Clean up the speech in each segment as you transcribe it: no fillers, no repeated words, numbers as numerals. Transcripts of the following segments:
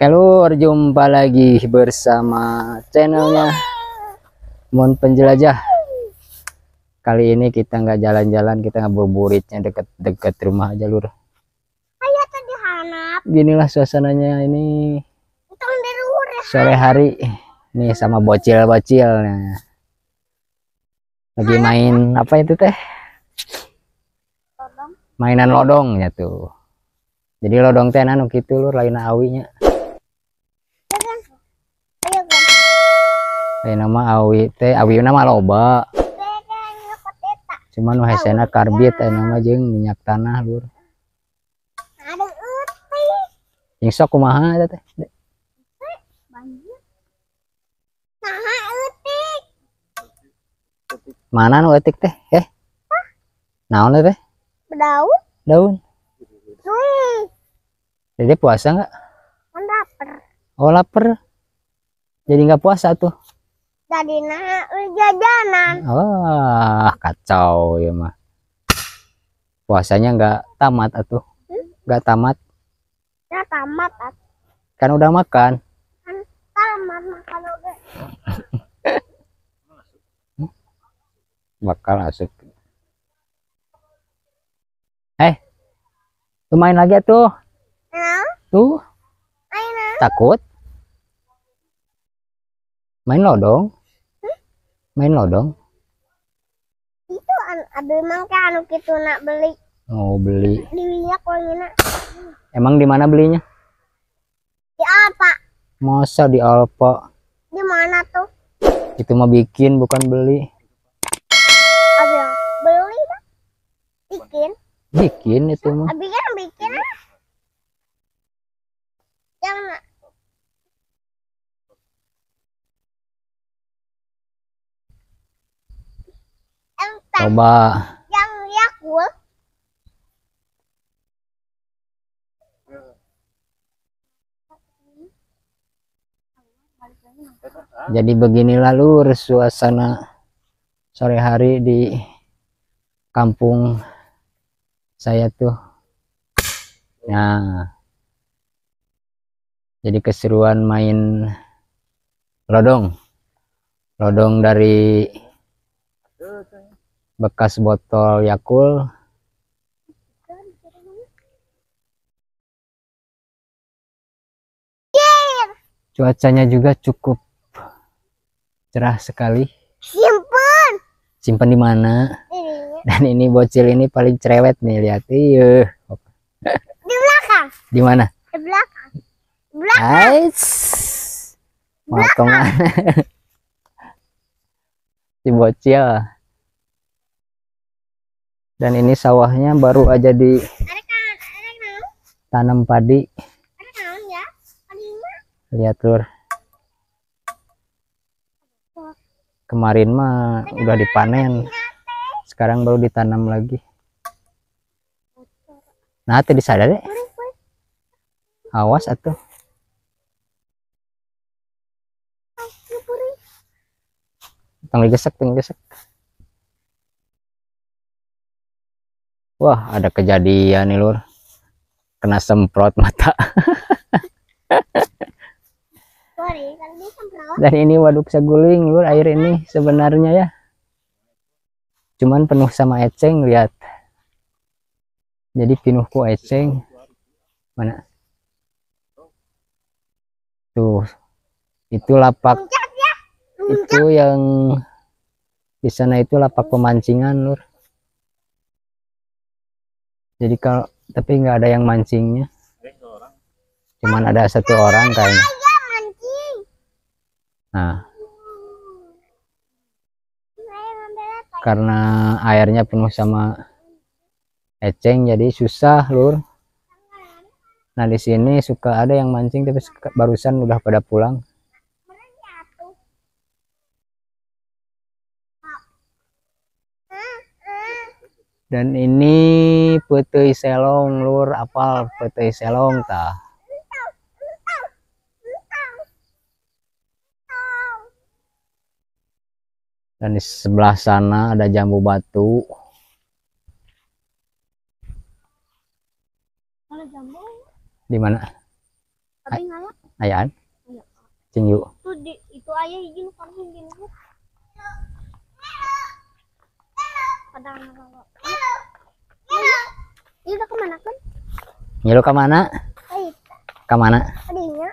Halo, jumpa lagi bersama channelnya Mon Penjelajah. Kali ini kita nggak jalan-jalan, kita ngabuburitnya deket-deket rumah aja lur. Ayo tadi hanap. Ginilah suasananya ini sore hari. Nih sama bocil-bocil. Nah, lagi main apa itu teh? Mainan lodong ya tuh. Jadi lodong teh anu gitu lur, lain awinya. Nama awi teh, awi nama loba. Cuman hesena karbit nama jeung minyak tanah lur. Yang sok kumaha eta teh? Mana nu etik teh? Naon teh? Daun. Daun. Jadi puasa nggak? Lapar. Oh lapar. Jadi nggak puasa tuh. Jadi jajanan. Wah kacau ya mah. Puasanya nggak tamat atuh. Nggak tamat. Ya tamat. Kan udah makan. Kan tamat makan udah. Bakal asik. Tuh main lagi tuh. Tuh. Takut. Main lodong. Main lodong. Itu ada emang kan anu kitu nak beli. Oh beli. Di minyak wanginya. Emang di mana belinya? Di apa? Masa di Alfa? Di mana tuh? Itu mah bikin bukan beli. Ada beli kan? Bikin. Bikin itu mah. Bikin. Yang Coba. Yang Yakult. Jadi beginilah lur suasana sore hari di kampung saya tuh. Nah, jadi keseruan main lodong dari bekas botol Yakult. Cuacanya juga cukup cerah sekali. Simpen di mana? Dan ini bocil ini paling cerewet nih, lihat. Iya. Di belakang. Di mana? Di belakang. Ais. Mau kemana? Si bocil. Dan ini sawahnya baru aja di tanam padi. Lihat lur. Kemarin mah udah dipanen. Sekarang baru ditanam lagi. Nah, tadi sadar deh. Awas atuh. Tang digesek. Wah, ada kejadian nih lur. Kena semprot mata. Dan ini waduk saguling lur, air ini sebenarnya ya. Cuman penuh sama eceng, lihat. Jadi penuh ku eceng. Mana? Tuh. Itu lapak. Itu yang di sana itu lapak pemancingan lur. Jadi kalau tapi nggak ada yang mancingnya. Cuman ada satu orang kayaknya. Nah, karena airnya penuh sama eceng jadi susah lur. Nah di sini suka ada yang mancing tapi barusan udah pada pulang. Dan ini peuteui selong lur, apal peuteui selong tah. Dan di sebelah sana ada jambu batu. Di mana? Ayaan Iya. cing yuk. Tuh itu ayah izin karena gini. Padahal ini udah kemana kan? Ngilu ke mana? Ke mana? Tadinya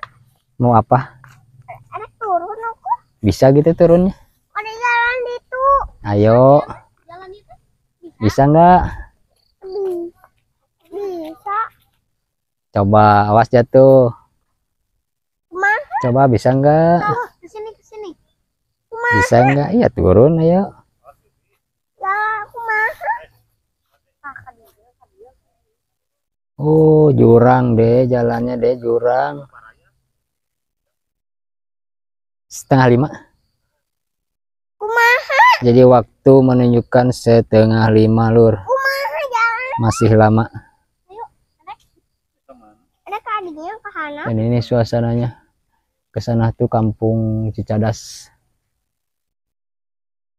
Mau apa? ada turun aku. Bisa gitu turunnya? Ada jalan itu. Ayo, Jalan itu bisa nggak? bisa. Coba, awas jatuh. Kumaha? Coba bisa nggak? Ke sini. Bisa nggak? Iya turun, ayo. Ya, kumaha? Oh, jurang deh, jalannya deh jurang. 4:30. Kumaha? Jadi waktu menunjukkan 4:30 lur. Kumaha jalan? Masih lama. Ayo, ada ke adiknya ke sana. Dan ini suasananya. Ke sana tuh kampung Cicadas.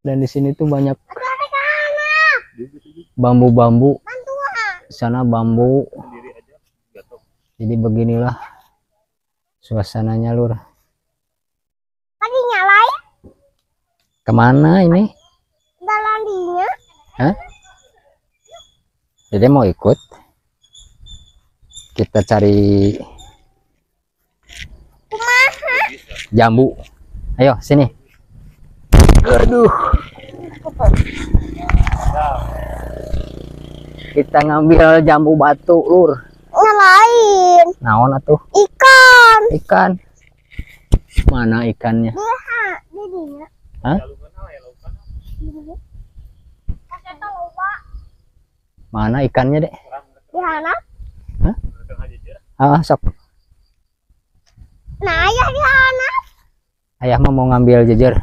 Dan di sini tuh banyak Ada ke sana. bambu-bambu. Bantuan. Sana bambu. Jadi beginilah suasananya lur. Tadi nyalain Kemana ini? jalan dinya. Hah? Jadi mau ikut? Kita cari Kumaha? jambu. Ayo sini. Aduh. Kita ngambil jambu batu lur. Nyalain Naon atuh? ikan. Ikan. Mana ikannya? Di dinya. Hah? Mana ikannya dek? Di sana. Ah sok. Nah, ayah di sana. Ayah mah mau ngambil jejer.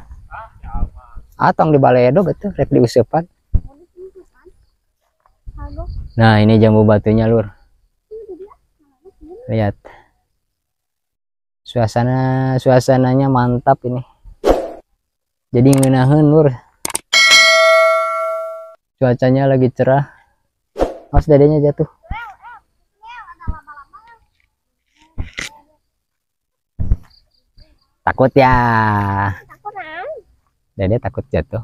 Atong di baledo gitu, rek diusepan. Nah ini jambu batunya lur. Lihat. Suasananya mantap ini. Jadi ngeunaheun lur. Cuacanya lagi cerah. Mas dadenya jatuh. Takut ya. Dede takut jatuh.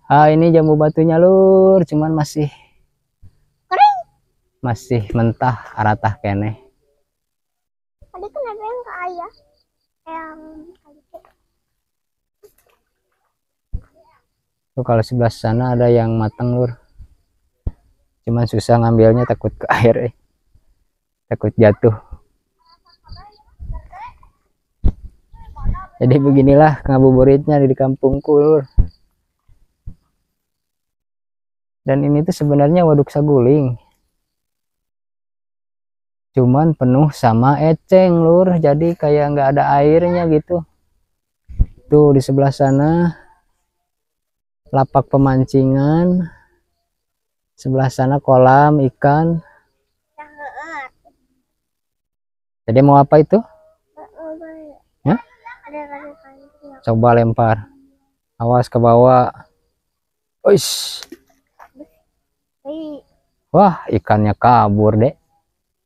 Ah ini jambu batunya lur, cuman masih mentah aratah keneh. Tadi kan ada yang ke ayah. Yang Tuh kalau sebelah sana ada yang matang lur. Cuman susah ngambilnya, takut ke air. Takut jatuh. Jadi beginilah ngabuburitnya di kampungku lur. Dan ini tuh sebenarnya waduk saguling. Cuman penuh sama eceng lur. Jadi kayak nggak ada airnya gitu. Tuh di sebelah sana lapak pemancingan. Sebelah sana kolam ikan. Jadi mau apa itu? Ya? Coba lempar. Awas ke bawah. Uish. Wah, ikannya kabur, Dek.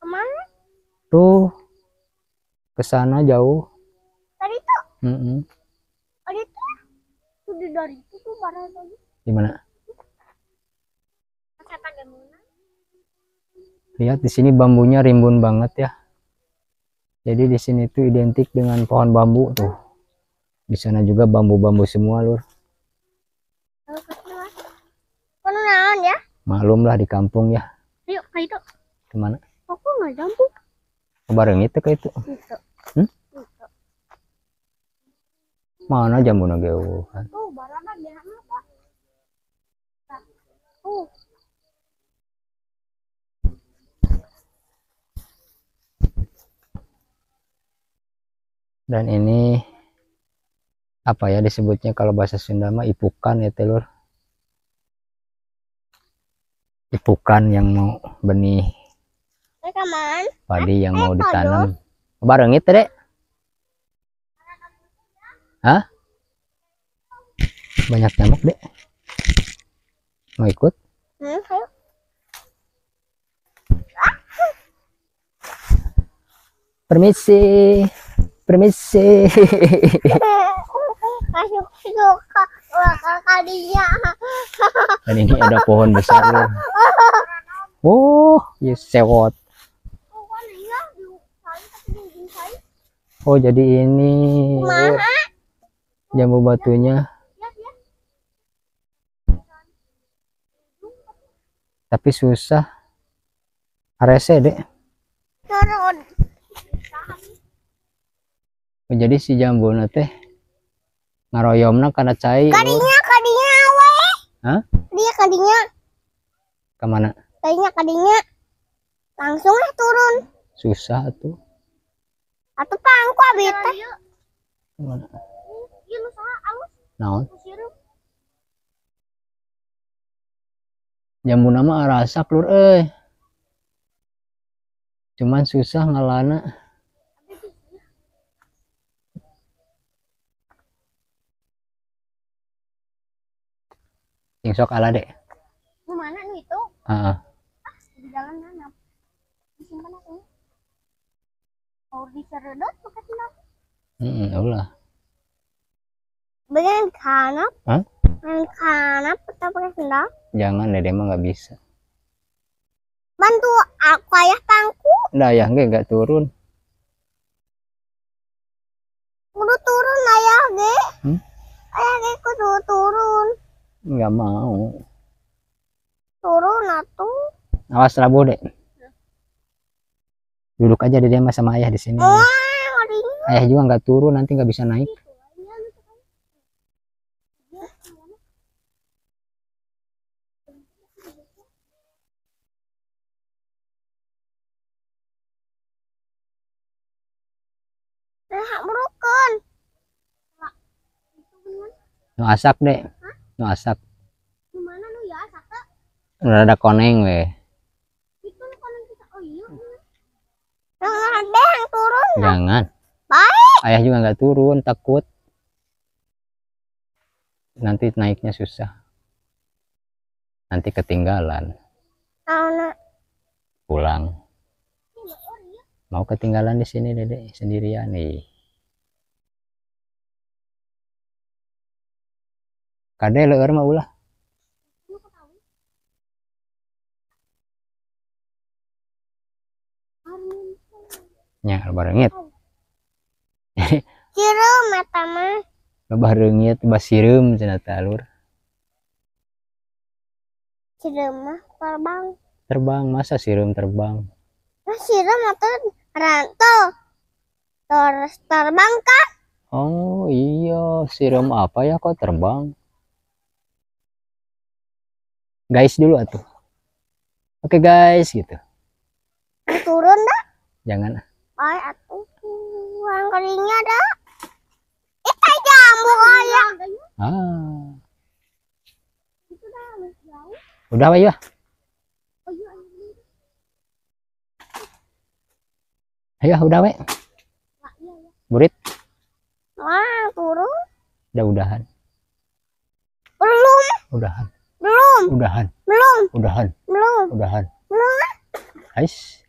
Kemana? Tuh. Ke sana jauh. Tadi tuh. Tadi tuh. Tuh dari itu tuh barang tadi. Di mana? Lihat di sini bambunya rimbun banget ya. Jadi di sini tuh identik dengan pohon bambu tuh. Di sana juga bambu-bambu semua, lur. Kenalan ya? Maklum lah di kampung ya. Ayo, kayak itu. Kemana? Aku nggak jambu. Bareng itu kayak itu. Gitu. Mana jambu nageu kan? Tuh, barang di mana, Pak? Tuh. Dan ini apa ya disebutnya kalau bahasa Sunda mah ipukan ya telur. Ipukan yang mau benih padi yang mau ditanam. Bareng itu dek. Hah? Banyak nyamuk dek. Mau ikut? Ayo. Permisi, permisi. Masuk suka kalinya. Dan ini ada pohon besar loh. Oh, ya sewot. Oh, jadi ini Lur, jambu batunya. Tapi susah. Arese deh. Turun. Oh, jadi si jambu teh ngaroyomna karena cai. Kadinya awe. Hah? Dia kadinya. Kemana? Kadinya. Langsung turun. Susah tuh. Atau pangku abi teh. Kemana? Ieu nu saha alus. Naon? Jambu nama arasak Lur cuman susah ngalana. Sing sok ala dek. Mana nu itu? Heeh. Di jalan mana? Disimpan aku. Mau diseredot pakai sendal. Ulah. Bagian kanap. Hah? Main kanap kita pakai sendal. Jangan dede mah nggak bisa. Bantu aku ayah pangku. Dayah nggak turun. Kudu turun ayah ge. Ayah ge kudu turun. Nggak mau. Turun atuh. Awas rabu dek. Duduk aja dede mah sama ayah di sini. Ayah juga nggak turun nanti nggak bisa naik. Burukan. Nu asak dek. Nu asak. Gimana nu ya saka? Rada koneng weh. Itu koneng kita. Oh iya. Jangan deh yang turun. Jangan. Baik. Ayah juga nggak turun takut. Nanti naiknya susah. Nanti ketinggalan. Pulang. Mau ketinggalan di sini dede sendirian nih. Kade leur mah ulah. Nya barengit. Sirum mata mah. Barengit basireum cenah teh Lur. Sirum mah terbang. Terbang masa sireum terbang? Nah, sirum atau rantau. Terus terbang kah? Oh iya, sireum apa ya kok terbang? Guys dulu atuh. Oke guys gitu. Turun dah. Jangan. Ay atuh. Yang kalinya dah. Itu jambu ayah. Ah. Udah Pak ya? Ayo udah we. Burit. Wah, turun. Udahan. Belum. Udahan. Belum. Udahan. Belum. Udahan. Belum. Udahan. Belum. Ais.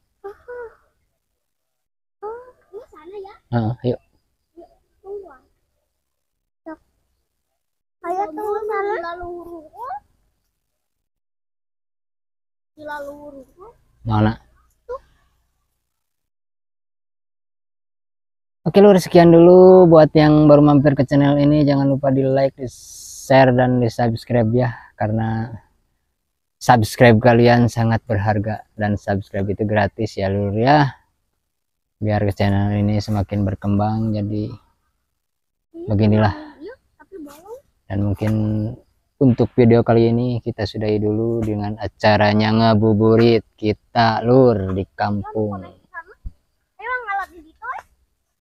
Ini sana ya. Ayo. Tunggu. Ayo tunggu sana. Lalu. Mana? Oke Lur, sekian dulu buat yang baru mampir ke channel ini. Jangan lupa di like, di share, dan di subscribe ya. Karena subscribe kalian sangat berharga. Dan subscribe itu gratis ya Lur ya. Biar channel ini semakin berkembang. Jadi beginilah. Dan mungkin untuk video kali ini kita sudahi dulu dengan acaranya ngabuburit kita Lur di kampung.